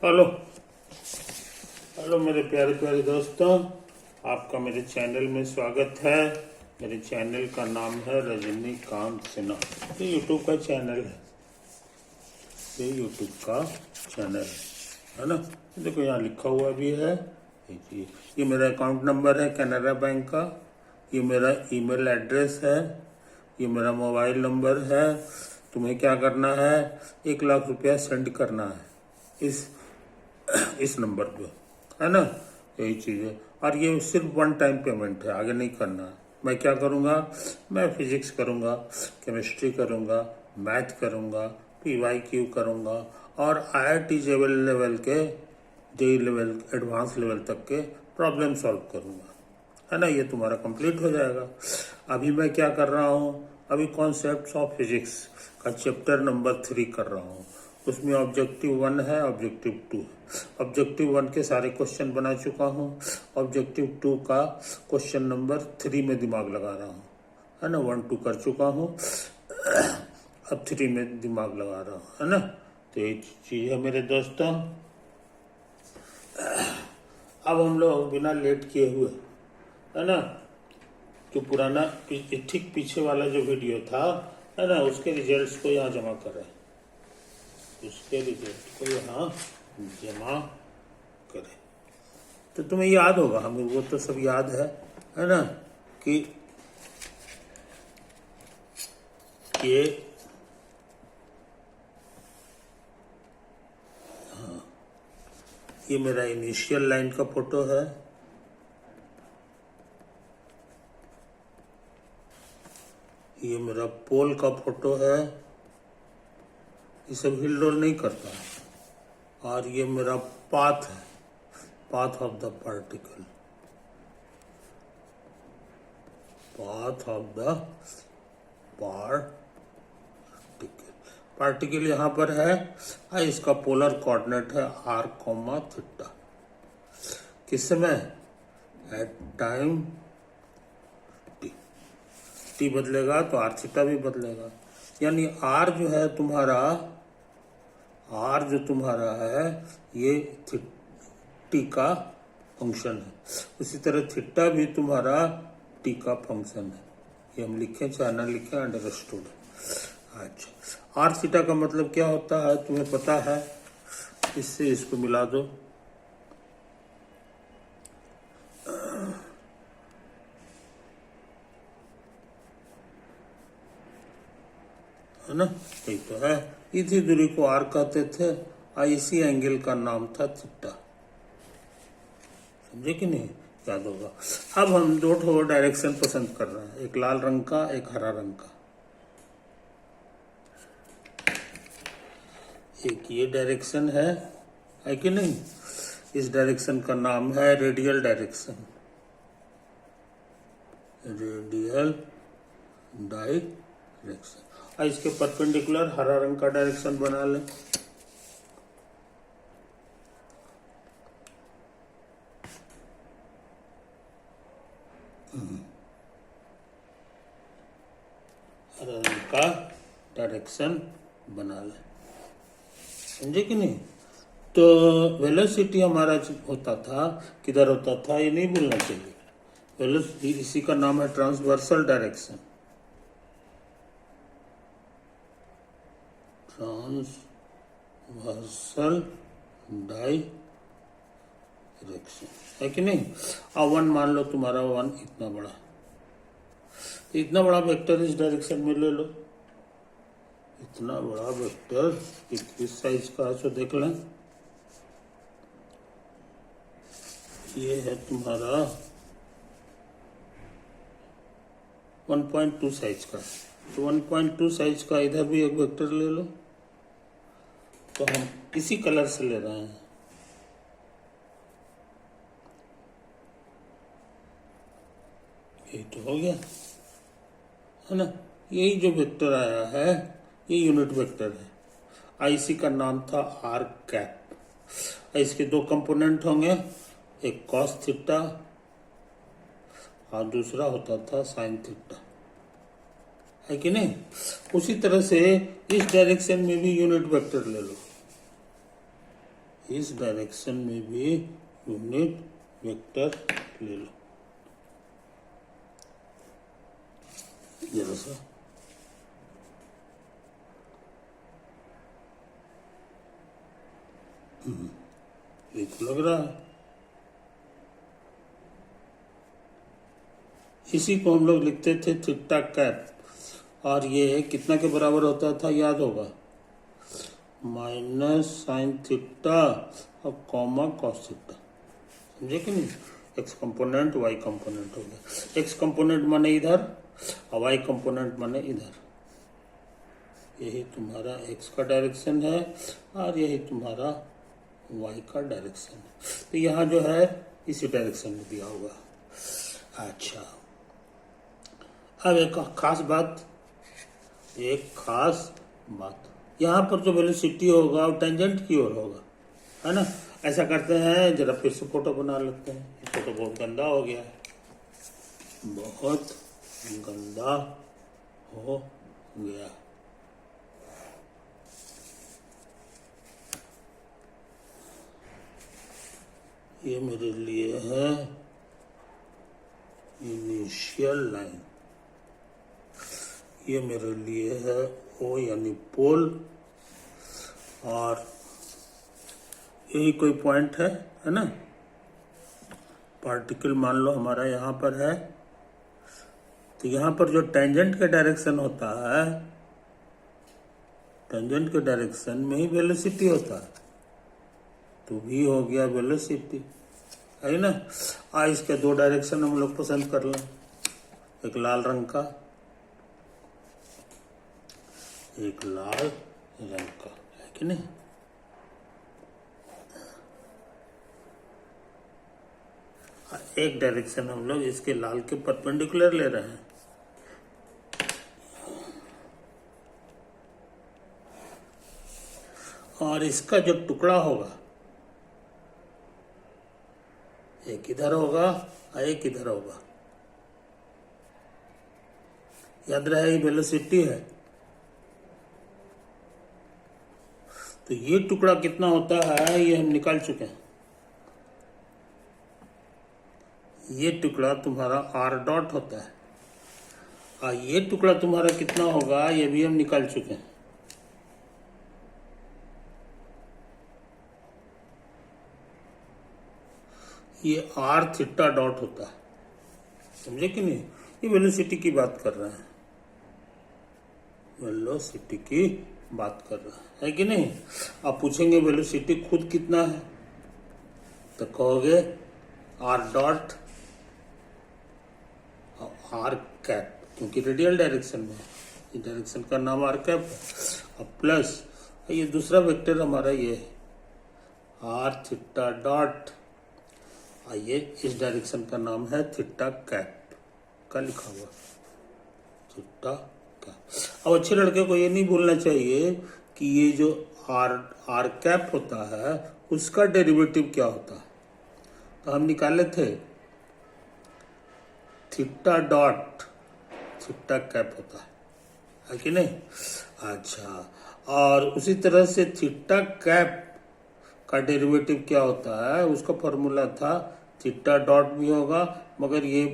Hello hello मेरे प्यारे प्यारे दोस्तों, आपका मेरे चैनल में स्वागत है। मेरे चैनल का नाम है रजनीकांत सिन्हा। ये यूट्यूब का चैनल है, ये यूट्यूब का चैनल है ना। देखो यहाँ लिखा हुआ भी है। ये मेरा अकाउंट नंबर है कैनरा बैंक का। ये मेरा ईमेल एड्रेस है। ये मेरा मोबाइल नंबर है। तुम्हें क्या करना है, 1 लाख रुपया सेंड करना है इस नंबर पे, है ना। यही चीज़ है। और ये सिर्फ वन टाइम पेमेंट है, आगे नहीं करना है। मैं क्या करूँगा, मैं फिजिक्स करूँगा, केमिस्ट्री करूँगा, मैथ करूँगा, PYQ करूँगा और IIT लेवल के JEE लेवल एडवांस लेवल तक के प्रॉब्लम सॉल्व करूँगा, है ना। ये तुम्हारा कंप्लीट हो जाएगा। अभी मैं क्या कर रहा हूँ, अभी कॉन्सेप्ट्स ऑफ फिजिक्स का चैप्टर नंबर 3 कर रहा हूँ। उसमें ऑब्जेक्टिव 1 है, ऑब्जेक्टिव 2 है। ऑब्जेक्टिव 1 के सारे क्वेश्चन बना चुका हूँ। ऑब्जेक्टिव 2 का क्वेश्चन नंबर 3 में दिमाग लगा रहा हूँ, है ना। 1 2 कर चुका हूँ, अब 3 में दिमाग लगा रहा हूँ, है ना। तो ये चीज़ है मेरे दोस्तों। अब हम लोग बिना लेट किए हुए, है ना, जो पुराना ठीक पीछे वाला जो वीडियो था, है ना, उसके रिजल्ट्स को यहाँ जमा कर रहे हैं। उसके रिजल्ट को यहाँ जमा करें तो तुम्हें याद होगा, हमें वो तो सब याद है ना, कि ये ये मेरा इनिशियल लाइन का फोटो है। ये मेरा पोल का फोटो है। ये सब हिल डोल नहीं करता है। और ये मेरा पाथ है, path of the particle, path of the particle. Particle यहाँ पर है। इसका पोलर कोऑर्डिनेट है r, किस समय, एट टाइम t बदलेगा तो r थीटा भी बदलेगा। यानी r जो है तुम्हारा, r जो तुम्हारा है ये t का फंक्शन है। उसी तरह थीटा भी तुम्हारा t का फंक्शन है। ये हम लिखें चाहे ना लिखें, अंडरस्टूड। अच्छा, r थीटा का मतलब क्या होता है तुम्हें पता है, इससे इसको मिला दो। है ना, यही तो है। इसी दूरी को r कहते थे और इसी एंगल का नाम था थीटा। समझे कि नहीं, याद होगा। अब हम दो डायरेक्शन पसंद कर रहे हैं, एक लाल रंग का, एक हरा रंग का। एक ये डायरेक्शन है कि नहीं। इस डायरेक्शन का नाम है रेडियल डायरेक्शन, रेडियल डायरेक्शन। और इसके परपेंडिकुलर हरा रंग का डायरेक्शन बना लें। हरा रंग का डायरेक्शन बना लें, समझे कि नहीं। तो वेलोसिटी हमारा होता था, किधर होता था ये नहीं भूलना चाहिए। वेलोसिटी, इसी का नाम है ट्रांसवर्सल डायरेक्शन, ट्रांसवर्सल डायरेक्शन, है कि नहीं। अब 1 मान लो तुम्हारा 1 इतना बड़ा, इतना बड़ा वेक्टर इस डायरेक्शन में ले लो। इतना बड़ा वेक्टर किस साइज का है तो देख लें। ये है तुम्हारा 1.2 साइज का। तो 1.2 साइज का इधर भी एक वेक्टर ले लो। तो हम इसी कलर से ले रहे हैं। यही तो हो गया, है ना। यही जो वेक्टर आया है ये यूनिट वेक्टर है। इसी का नाम था r कैप। इसके 2 कंपोनेंट होंगे, एक cos थीटा और दूसरा होता था sin थीटा, है कि नहीं। उसी तरह से इस डायरेक्शन में भी यूनिट वेक्टर ले लो, इस डायरेक्शन में भी यूनिट वेक्टर ले लो। जरा सा ये तो लग रहा है। इसी को हम लोग लिखते थे थीटा कैप, और ये कितना के बराबर होता था याद होगा, माइनस साइन थीटा और कॉमा कॉस थीटा। समझे कि नहीं? एक्स कंपोनेंट वाई कंपोनेंट हो गया। एक्स कंपोनेंट माने इधर और वाई कंपोनेंट माने इधर। यही तुम्हारा एक्स का डायरेक्शन है और यही तुम्हारा वाई का डायरेक्शन है। तो यहाँ जो है इसी डायरेक्शन में दिया होगा। अच्छा, अब एक खास बात, यहाँ पर जो वेलोसिटी होगा वो टेंजेंट की ओर होगा, है ना? ऐसा करते हैं, जरा फिर से फोटो बना लेते हैं। ये फोटो बहुत गंदा हो गया है, बहुत गंदा हो गया। ये मेरे लिए है इनिशियल लाइन, ये मेरे लिए है ओ यानी पोल, और यही कोई पॉइंट है ना? पार्टिकल मान लो हमारा यहाँ पर है, तो यहाँ पर जो टेंजेंट का डायरेक्शन होता है, टेंजेंट के डायरेक्शन में ही वेलोसिटी होता है, तो भी हो गया वेलोसिटी, है ना? इसके दो डायरेक्शन हम लोग पसंद कर लें, एक लाल रंग का, एक लाल रंग का, है कि नहीं? एक डायरेक्शन हम लोग इसके लाल के परपेंडिकुलर ले रहे हैं। और इसका जो टुकड़ा होगा, एक इधर होगा और एक इधर होगा। याद रहे ये वेलोसिटी है, तो ये टुकड़ा कितना होता है ये हम निकाल चुके हैं। ये टुकड़ा तुम्हारा आर डॉट होता है, और ये टुकड़ा तुम्हारा कितना होगा ये भी हम निकाल चुके हैं। ये आर थीटा डॉट होता है, समझे कि नहीं? ये वेलोसिटी की बात कर रहे हैं, वेलोसिटी की बात कर रहा है कि नहीं? आप पूछेंगे वेलोसिटी खुद कितना है, तो कहोगे आर डॉट आर कैप, क्योंकि रेडियल डायरेक्शन में है, डायरेक्शन का नाम आर कैप है। अब प्लस ये दूसरा वेक्टर हमारा ये है आर थीटा डॉट, ये इस डायरेक्शन का नाम है थीटा कैप का लिखा हुआ, थीटा कैप। अब अच्छे लड़के को ये नहीं भूलना चाहिए कि ये जो आर कैप होता है उसका डेरिवेटिव क्या होता है। तो हम निकाले थे थीटा डॉट थीटा कैप होता है कि नहीं? अच्छा, और उसी तरह से थीटा कैप का डेरिवेटिव क्या होता है, उसका फॉर्मूला था थीटा डॉट भी होगा, मगर ये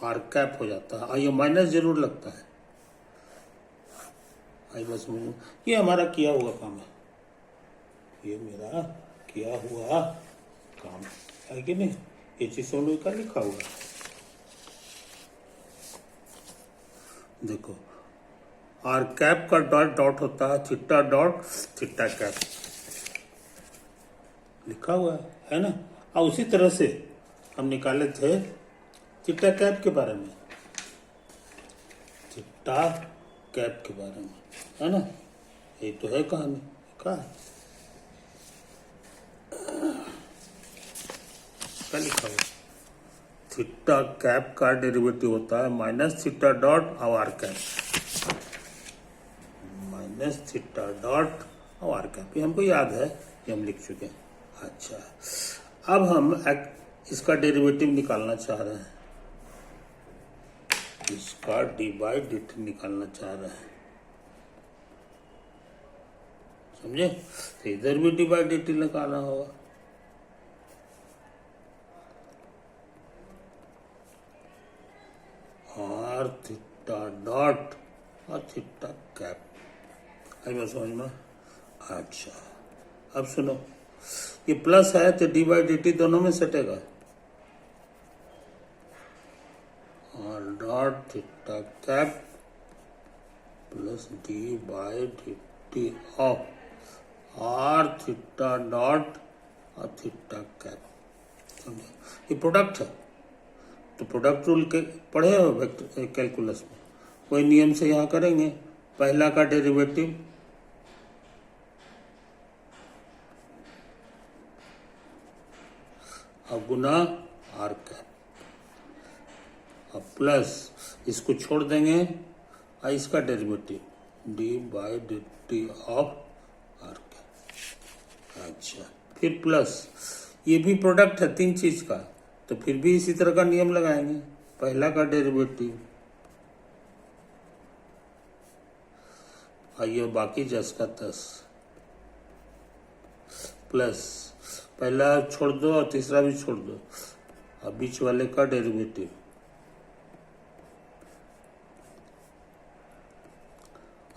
आर कैप हो जाता है, ये माइनस जरूर लगता है। बस ये हमारा किया हुआ काम है, ये मेरा किया हुआ काम है कि नहीं? ये चीज सोनू का लिखा हुआ है, देखो आर कैप का डॉट होता है थीटा डॉट थीटा कैप, लिखा हुआ है ना? और उसी तरह से हम निकाले थे थीटा कैप के बारे में, थीटा कैप के बारे में, है ना? ये तो है कहानी का लिखा हुआ, थीटा कैप का डेरिवेटिव होता है माइनस थीटा डॉट और R cap, minus theta dot और आर कैप, ये हमको याद है, ये हम लिख चुके हैं। अच्छा, अब हम इसका डेरिवेटिव निकालना चाह रहे हैं, इसका डी बाई डी टी निकालना चाह रहे हैं। समझे? तो इधर भी डी बाई डी टी लगाना होगा। आर थीटा डॉट और थीटा कैप, आई बात समझ में? अच्छा, अब सुनो, ये प्लस है तो डी बाई डी टी दोनों में सटेगा। R dot theta cap plus D by D T of R theta dot और थीटा कैप, समझे? ये प्रोडक्ट है, तो प्रोडक्ट रूल के पढ़े हो वेक्टर कैलकुलस में, कोई नियम से यहाँ करेंगे। पहला का डेरिवेटिव अब गुना आर कैप, अब प्लस इसको छोड़ देंगे और इसका derivative D by D T of R cap. अच्छा, फिर प्लस ये भी प्रोडक्ट है तीन चीज का, तो फिर भी इसी तरह का नियम लगाएंगे। पहला का डेरिवेटिव आइए बाकी 10 का 10 प्लस पहला छोड़ दो और तीसरा भी छोड़ दो, अब बीच वाले का डेरिवेटिव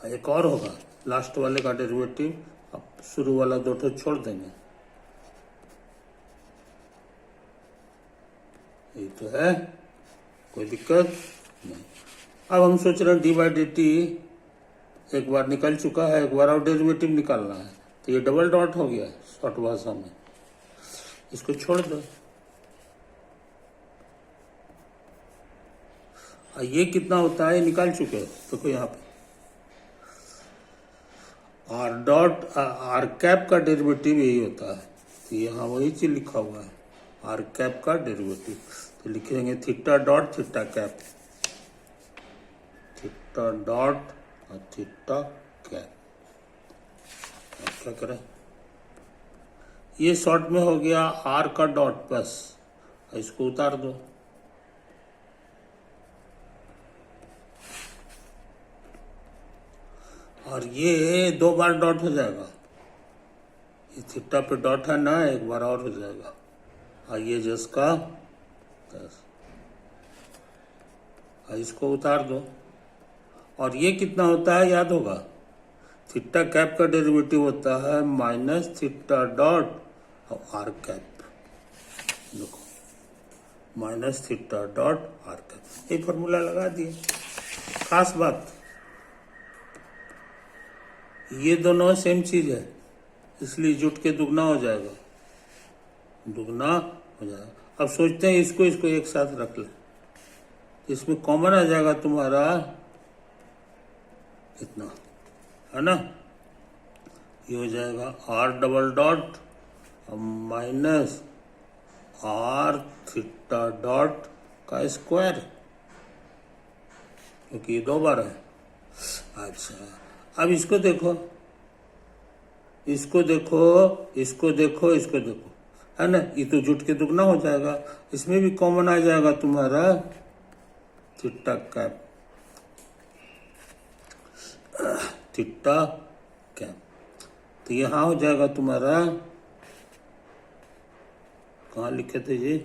एक और होगा, लास्ट वाले का डेरिवेटिव, अब शुरू वाला दो ठो छोड़ देंगे। ये तो है, कोई दिक्कत नहीं। अब हम सोच रहे हैं डी बाई डी टी एक बार निकल चुका है, एक बार और डेरिवेटिव निकालना है, तो ये डबल डॉट हो गया शॉर्ट भाषा में, इसको छोड़ दो। ये कितना होता है निकाल चुके हो, देखो यहाँ पे आर डॉट आर कैप का डेरिवेटिव यही होता है, तो यहाँ वही चीज लिखा हुआ है आर कैप का डेरिवेटिव, तो लिखेंगे theta dot theta cap, theta dot और थीटा कैप। क्या करें, ये शॉर्ट में हो गया आर का डॉट प्लस, इसको उतार दो, और ये दो बार डॉट हो जाएगा, ये थीटा पे डॉट है ना, एक बार और हो जाएगा, और ये जिसका 10, इसको उतार दो। और ये कितना होता है याद होगा, थीटा कैप का डेरिवेटिव होता है माइनस थीटा डॉट और आर कैप, देखो minus theta dot are cap, ये फॉर्मूला लगा दिए। खास बात ये दोनों सेम चीज है, इसलिए जुट के दुगना हो जाएगा, दुगना हो जाएगा। अब सोचते हैं इसको इसको एक साथ रख ले, इसमें कॉमन आ जाएगा तुम्हारा इतना, है ना, ये हो जाएगा R double dot minus R theta dot का स्क्वायर, क्योंकि ये दो बार है। अच्छा, अब इसको देखो, इसको देखो, इसको देखो, इसको देखो, है ना, ये तो जुट के दुगना हो जाएगा, इसमें भी कॉमन आ जाएगा तुम्हारा थीटा कैप, थीटा कैप, तो यहां हो जाएगा तुम्हारा, कहाँ लिखे थे ये,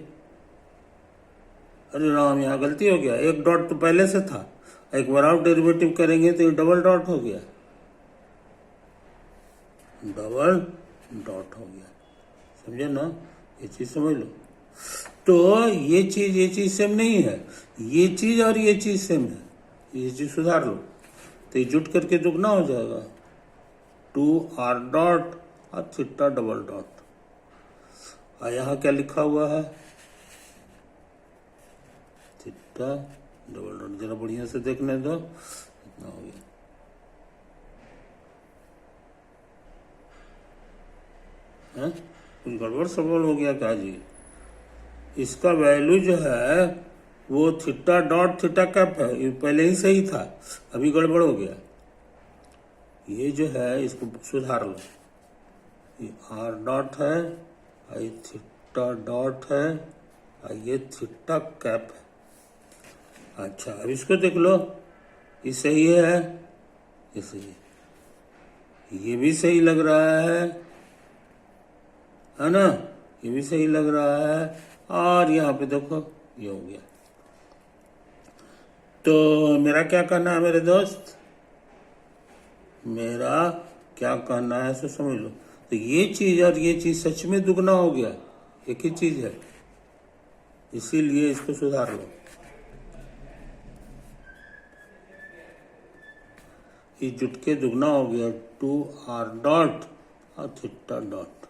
अरे राम यहाँ गलती हो गया, एक डॉट तो पहले से था, एक बार और डेरिवेटिव करेंगे तो ये डबल डॉट हो गया, डबल डॉट हो गया, समझे ना, ये चीज समझ लो। तो ये चीज सेम नहीं है, ये चीज और ये चीज सेम है, ये चीज सुधार लो, तो ये जुट करके दुगना हो जाएगा 2r डॉट और थीटा डबल डॉट। और यहाँ क्या लिखा हुआ है, थीटा डबल डॉट, जरा बढ़िया से देखने दो, इतना हो गया, है कुछ गड़बड़ सड़बड़ हो गया क्या जी, इसका वैल्यू जो है वो थीटा डॉट थीटा कैप है, ये पहले ही सही था, अभी गड़बड़ हो गया, ये जो है इसको सुधार लो, ये आर डॉट है, ये थीटा डॉट है, ये थीटा कैप है। अच्छा, अब इसको देख लो, ये सही है, ये सही है, ये भी सही लग रहा है ना, ये भी सही लग रहा है। और यहाँ पे देखो ये हो गया। तो मेरा क्या करना है मेरे दोस्त, मेरा क्या कहना है सो समझ लो। तो ये चीज और ये चीज सच में दुगना हो गया, एक ही चीज है, इसीलिए इसको सुधार लो। ये जुट के दुगना हो गया 2r डॉट और थीटा डॉट।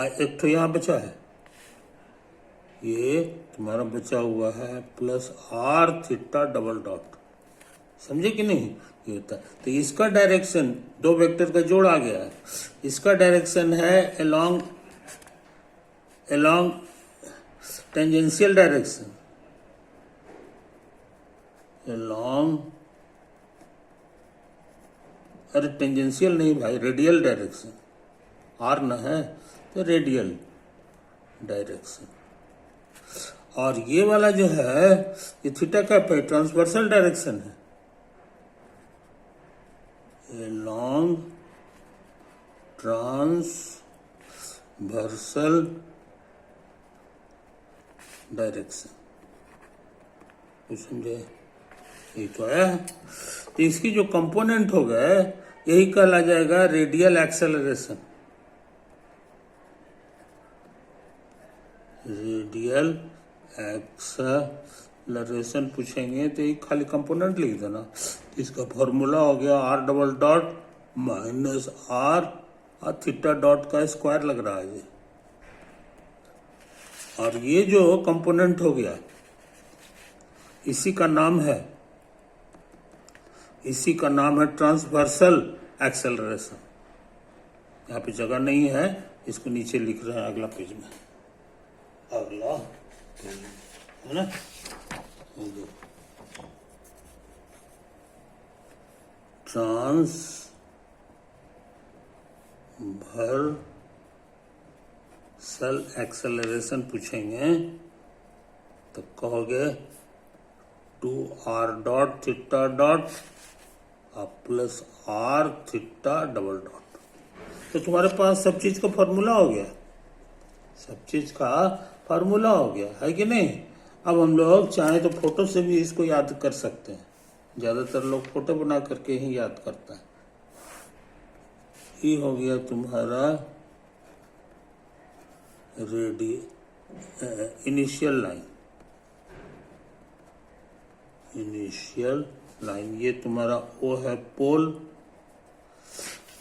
एक तो यहाँ बचा है, ये तुम्हारा बचा हुआ है plus r theta double dot. समझे कि नहीं, ये होता है। तो इसका डायरेक्शन, दो वेक्टर का जोड़ आ गया है, इसका डायरेक्शन है along टेंजेंशियल डायरेक्शन, along, अरे टेंजेंशियल नहीं भाई, रेडियल डायरेक्शन, आर न है तो रेडियल डायरेक्शन। और ये वाला जो है ये थीटा का ट्रांसवर्सल डायरेक्शन है, along ट्रांसवर्सल डायरेक्शन। कुछ समझे, ये तो है। तो इसकी जो कंपोनेंट हो गए यही कहला जाएगा रेडियल एक्सेलरेशन। रेडियल एक्सेलरेशन पूछेंगे तो ये खाली कंपोनेंट लिख देना। इसका फॉर्मूला हो गया r double dot minus r और थीटा डॉट का स्क्वायर लग रहा है ये। और ये जो कंपोनेंट हो गया इसी का नाम है ट्रांसवर्सल एक्सेलरेशन। यहाँ पे जगह नहीं है, इसको नीचे लिख रहे हैं अगला पेज में, अगला पेज है ना। ट्रांसवर्सल एक्सेलरेशन पूछेंगे तो कहोगे 2r dot theta dot plus r theta double dot. तो तुम्हारे पास सब चीज का फॉर्मूला हो गया, सब चीज का फॉर्मूला हो गया है कि नहीं। अब हम लोग चाहे तो फोटो से भी इसको याद कर सकते हैं, ज्यादातर लोग फोटो बना करके ही याद करता है। ये हो गया तुम्हारा इनिशियल लाइन, ये तुम्हारा O है पोल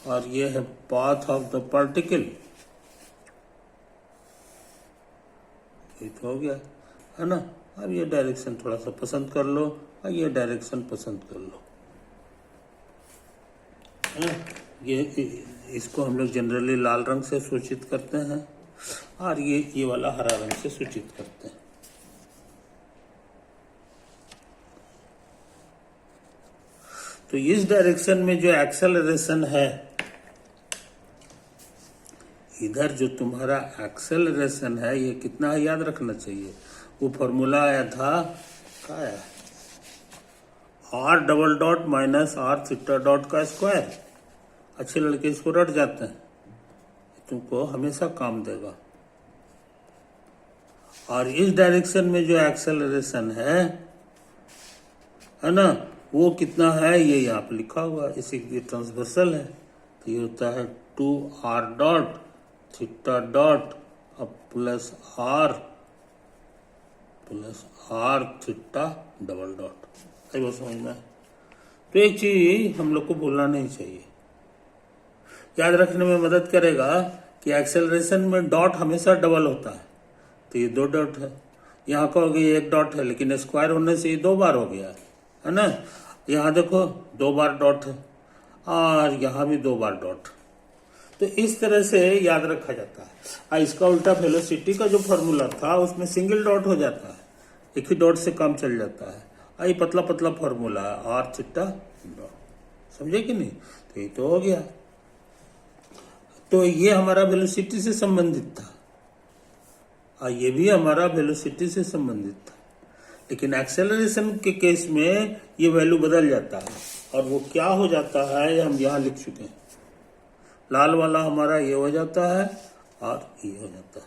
और ये है पाथ ऑफ द पार्टिकल। ये तो हो गया है ना। अब ये डायरेक्शन थोड़ा सा पसंद कर लो और ये डायरेक्शन पसंद कर लो है ना? ये इसको हम लोग जनरली लाल रंग से सूचित करते हैं और ये वाला हरा रंग से सूचित करते हैं। तो इस डायरेक्शन में जो एक्सेलरेशन है, इधर जो तुम्हारा एक्सेलरेशन है ये कितना है याद रखना चाहिए। वो फॉर्मूला आया था क्या है, r double dot minus r theta dot का स्क्वायर। अच्छे लड़के इसको रट जाते हैं, तुमको हमेशा काम देगा। और इस डायरेक्शन में जो एक्सेलरेशन है ना, वो कितना है ये यहाँ पे लिखा हुआ है, इसी ये ट्रांसवर्सल है। तो ये होता है 2r डॉट थीटा डॉट अब plus r theta double dot. वो समझ में। तो एक चीज हम लोग को भूलना नहीं चाहिए, याद रखने में मदद करेगा कि एक्सेलरेशन में डॉट हमेशा डबल होता है। तो ये 2 डॉट है, यहाँ कहोगे ये 1 डॉट है, लेकिन स्क्वायर होने से ये 2 बार हो गया है ना। यहाँ देखो 2 बार डॉट है और यहाँ भी 2 बार डॉट। तो इस तरह से याद रखा जाता है। और इसका उल्टा वेलोसिटी का जो फॉर्मूला था उसमें सिंगल डॉट हो जाता है, एक ही डॉट से काम चल जाता है। और ये पतला पतला फॉर्मूला है r थीटा डॉट। समझे कि नहीं। तो ये तो हो गया। तो ये हमारा वेलोसिटी से संबंधित था और ये भी हमारा वेलोसिटी से संबंधित था। लेकिन एक्सेलरेशन के केस में ये वैल्यू बदल जाता है और वो क्या हो जाता है हम यहाँ लिख चुके हैं। लाल वाला हमारा ये हो जाता है और ये हो जाता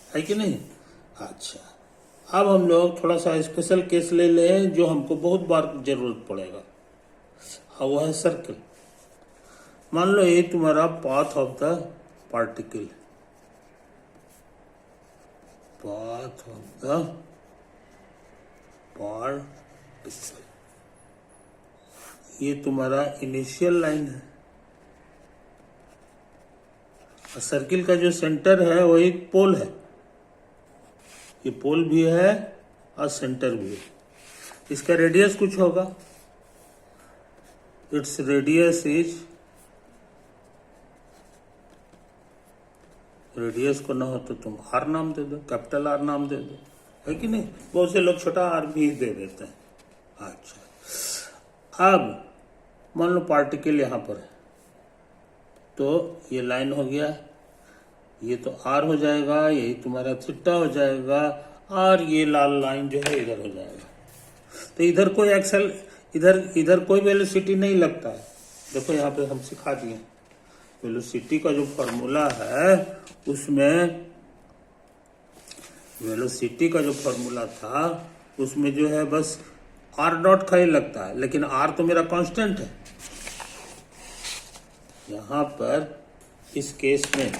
है कि नहीं। अच्छा, अब हम लोग थोड़ा सा स्पेशल केस ले लें जो हमको बहुत बार जरूरत पड़ेगा, और वह है सर्कल। मान लो ये तुम्हारा path of the particle, path of the particle, ये तुम्हारा इनिशियल लाइन है। और सर्किल का जो सेंटर है वो एक पोल है, ये पोल भी है और सेंटर भी है। इसका रेडियस कुछ होगा, इट्स रेडियस इज, रेडियस को ना हो तो तुम आर नाम दे दो, कैपिटल आर नाम दे दो, है कि नहीं। बहुत से लोग छोटा आर भी दे देते हैं। अच्छा, अब मान लो पार्टिकल यहाँ पर है, तो ये लाइन हो गया, ये तो आर हो जाएगा, यही तुम्हारा थीटा हो जाएगा, और ये लाल लाइन जो है इधर हो जाएगा। तो इधर कोई एक्सल, इधर कोई वेलोसिटी नहीं लगता है। देखो यहाँ पे हम सिखा दिए, वेलोसिटी का जो फॉर्मूला है उसमें, वेलोसिटी का जो फॉर्मूला था उसमें जो है बस आर डॉट का ही लगता है, लेकिन आर तो मेरा कांस्टेंट है। यहाँ पर इस केस में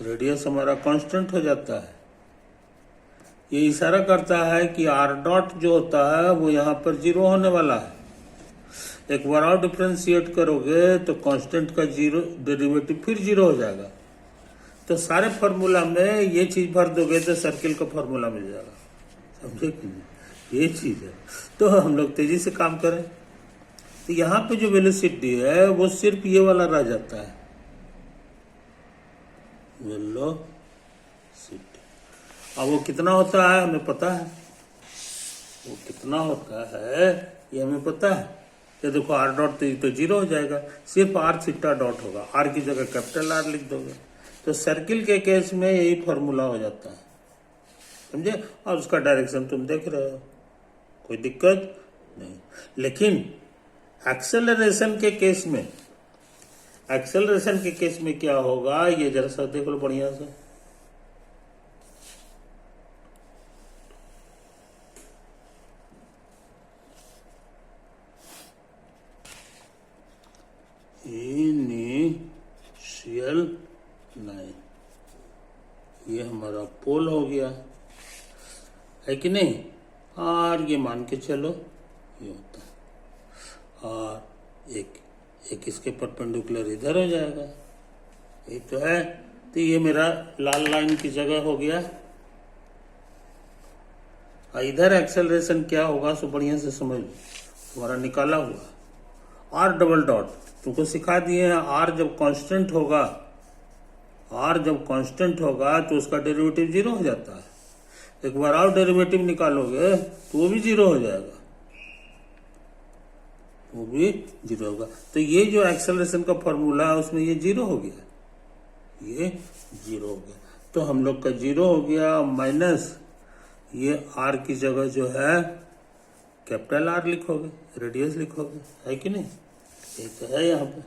रेडियस हमारा कांस्टेंट हो जाता है। ये इशारा करता है कि आर डॉट जो होता है वो यहाँ पर जीरो होने वाला है। एक बार और डिफ्रेंशिएट करोगे तो कांस्टेंट का जीरो डेरिवेटिव फिर जीरो हो जाएगा। तो सारे फार्मूला में ये चीज भर दोगे तो सर्किल का फार्मूला मिल जाएगा, समझे कि नहीं। ये चीज है, तो हम लोग तेजी से काम करें। तो यहाँ पे जो वेलोसिटी है वो सिर्फ ये वाला रह जाता है, वेलोसिटी। अब वो कितना होता है हमें पता है, वो कितना होता है ये हमें पता है। ये देखो आर डॉट तो जीरो हो जाएगा, सिर्फ आर थीटा डॉट होगा, आर की जगह कैपिटल आर लिख दोगे। तो सर्किल के केस में यही फॉर्मूला हो जाता है, समझे। और उसका डायरेक्शन तुम देख रहे हो, कोई दिक्कत नहीं। लेकिन एक्सेलरेशन के केस में, एक्सेलरेशन के केस में क्या होगा ये जरा सा देख लो बढ़िया से। इनिशियल लाइन, ये हमारा पोल हो गया, है कि नहीं। और ये मान के चलो ये होता है, और एक इसके परपेंडिकुलर इधर हो जाएगा, ये तो है। तो ये मेरा लाल लाइन की जगह हो गया। और इधर एक्सेलरेशन क्या होगा सो बढ़िया से समझ लो, तुम्हारा निकाला हुआ आर डबल डॉट तुमको सिखा दिए हैं। आर जब कांस्टेंट होगा, आर जब कांस्टेंट होगा तो उसका डेरिवेटिव जीरो हो जाता है। एक बार और डेरिवेटिव निकालोगे तो वो भी जीरो हो जाएगा, वो भी जीरो होगा। तो ये जो एक्सेलरेशन का फॉर्मूला है उसमें ये जीरो हो गया, ये जीरो हो गया। तो हम लोग का जीरो हो गया, माइनस ये आर की जगह जो है कैपिटल आर लिखोगे, रेडियस लिखोगे, है कि नहीं। ये तो है यहाँ पे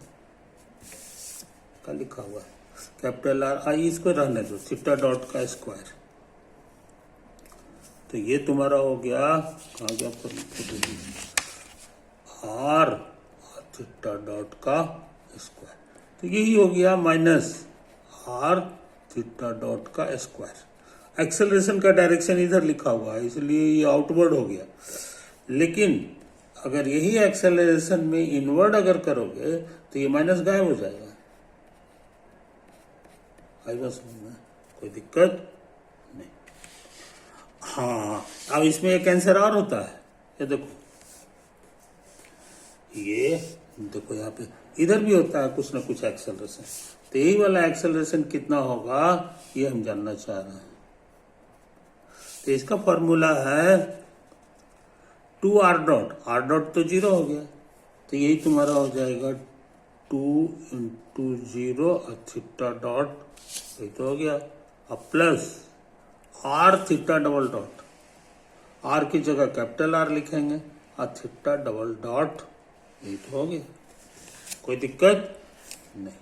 क्या लिखा हुआ है, कैपिटल आर। आई इसको रहने दो, थीटा डॉट का स्क्वायर। तो ये तुम्हारा हो गया, कहाँ गया आर थीटा डॉट का स्क्वायर। तो यही हो गया माइनस आर थीटा डॉट का स्क्वायर। एक्सेलरेशन का डायरेक्शन इधर लिखा हुआ है इसलिए ये आउटवर्ड हो गया। लेकिन अगर यही एक्सेलरेशन में इनवर्ड अगर करोगे तो ये माइनस गायब हो जाएगा। आई बस में कोई दिक्कत नहीं। हाँ, अब इसमें एक आंसर और होता है, ये देखो, ये देखो यहाँ पे इधर भी होता है कुछ ना कुछ एक्सेलरेशन। तो यही वाला एक्सेलरेशन कितना होगा ये हम जानना चाह रहे हैं। तो इसका फॉर्मूला है 2 आर डॉट, आर डॉट तो जीरो हो गया, तो यही तुम्हारा हो जाएगा 2 इंटू जीरो थीटा डॉट, यही तो हो गया। अब plus R theta double dot, R की जगह कैपिटल आर लिखेंगे और थीटा डबल डॉट, यही तो हो गया, कोई दिक्कत नहीं।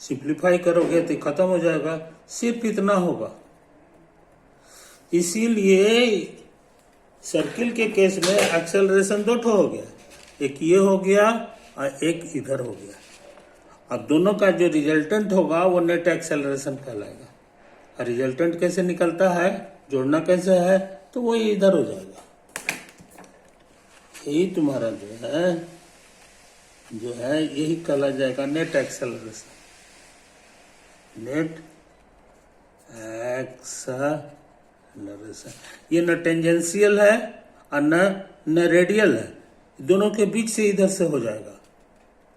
सिंप्लीफाई करोगे तो खत्म हो जाएगा, सिर्फ इतना होगा। इसीलिए सर्किल के केस में एक्सेलरेशन दो ठो हो गया, एक ये हो गया और एक इधर हो गया। अब दोनों का जो रिजल्टेंट होगा वो नेट एक्सेलरेशन कहलाएगा। और रिजल्टेंट कैसे निकलता है, जोड़ना कैसे है, तो वो इधर हो जाएगा। यही तुम्हारा जो है यही कहला जाएगा नेट एक्सेलरेशन। नेट एक्सेलरेशन ये न टेंजेंशियल है और न रेडियल है, दोनों के बीच से इधर से हो जाएगा,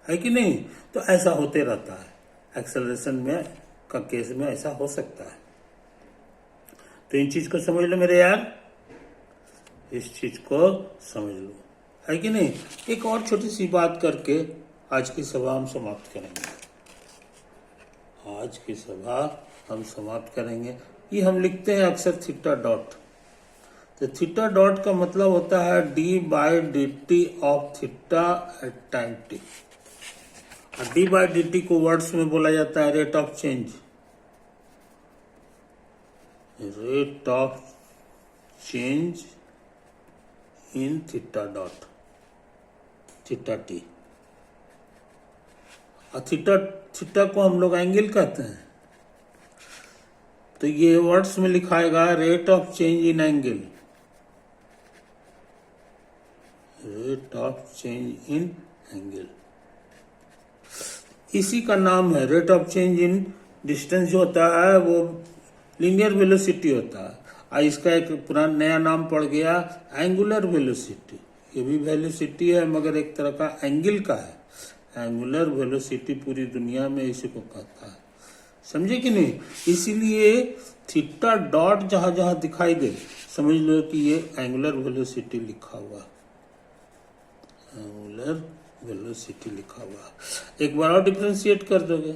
है कि नहीं। तो ऐसा होते रहता है एक्सेलरेशन में का केस में, ऐसा हो सकता है। तो इन चीज को समझ लो मेरे यार, इस चीज को समझ लो, है कि नहीं। एक और छोटी सी बात करके आज की सभा हम समाप्त करेंगे। आज की सभा हम समाप्त करेंगे। ये हम लिखते हैं अक्सर थीटा डॉट। तो थीटा डॉट का मतलब होता है d/dt of theta at time t। और d/dt को वर्ड्स में बोला जाता है rate of change. Rate of change in theta dot, theta T. और थीटा को हम लोग एंगल कहते हैं। तो ये वर्ड्स में लिखाएगा rate of change in angle, rate of change in angle. इसी का नाम है rate of change in distance. जो होता है वो लीनियर वेलोसिटी होता है, और इसका एक पुराना नया नाम पड़ गया एंगुलर वेलोसिटी। ये भी वेलोसिटी है मगर एक तरह का एंगल का है। एंगुलर वेलोसिटी पूरी दुनिया में इसी को कहता है, समझे कि नहीं। इसीलिए थीटा डॉट जहां जहां दिखाई दे समझ लो कि ये एंगुलर वेलोसिटी लिखा हुआ, एंगुलर वेलोसिटी लिखा हुआ। एक बार और डिफरेंशिएट कर दोगे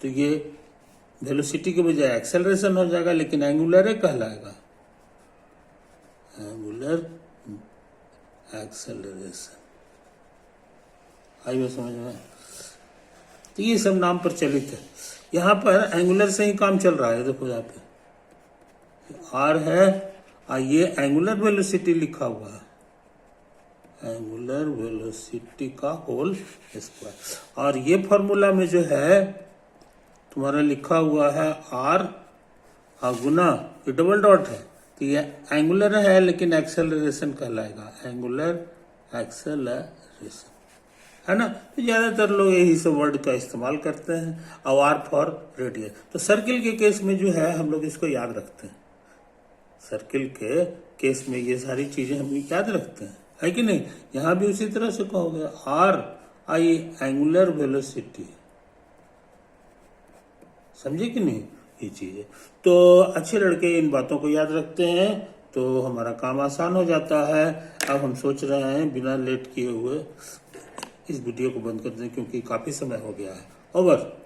तो ये वेलोसिटी के बजाय एक्सेलरेशन हो जाएगा, लेकिन एंगुलर ही कहलाएगा, एंगुलर एक्सेलरेशन। आइए समझ में। तो ये सब नाम प्रचलित है। यहाँ पर एंगुलर से ही काम चल रहा है। देखो यहाँ पे आर है और ये एंगुलर वेलोसिटी लिखा हुआ है, एंगुलर वेलोसिटी का होल स्क्वायर। और ये फॉर्मूला में जो है तुम्हारा लिखा हुआ है आर और गुना ये डबल डॉट है, तो ये एंगुलर है लेकिन एक्सेलरेशन कहलाएगा, एंगुलर एक्सेलरेशन, है ना। तो ज्यादातर लोग यही सब वर्ड का इस्तेमाल करते हैं। और आर फॉर रेडियस। तो सर्किल के केस में जो है हम लोग इसको याद रखते हैं। सर्किल के केस में ये सारी चीजें हम याद रखते हैं, है कि नहीं। यहां भी उसी तरह से कहोगे आर आई एंगुलर वेलोसिटी, समझे कि नहीं ये चीजें। तो अच्छे लड़के इन बातों को याद रखते हैं तो हमारा काम आसान हो जाता है। अब हम सोच रहे हैं बिना लेट किए हुए इस वीडियो को बंद कर दें, क्योंकि काफी समय हो गया है। ओवर।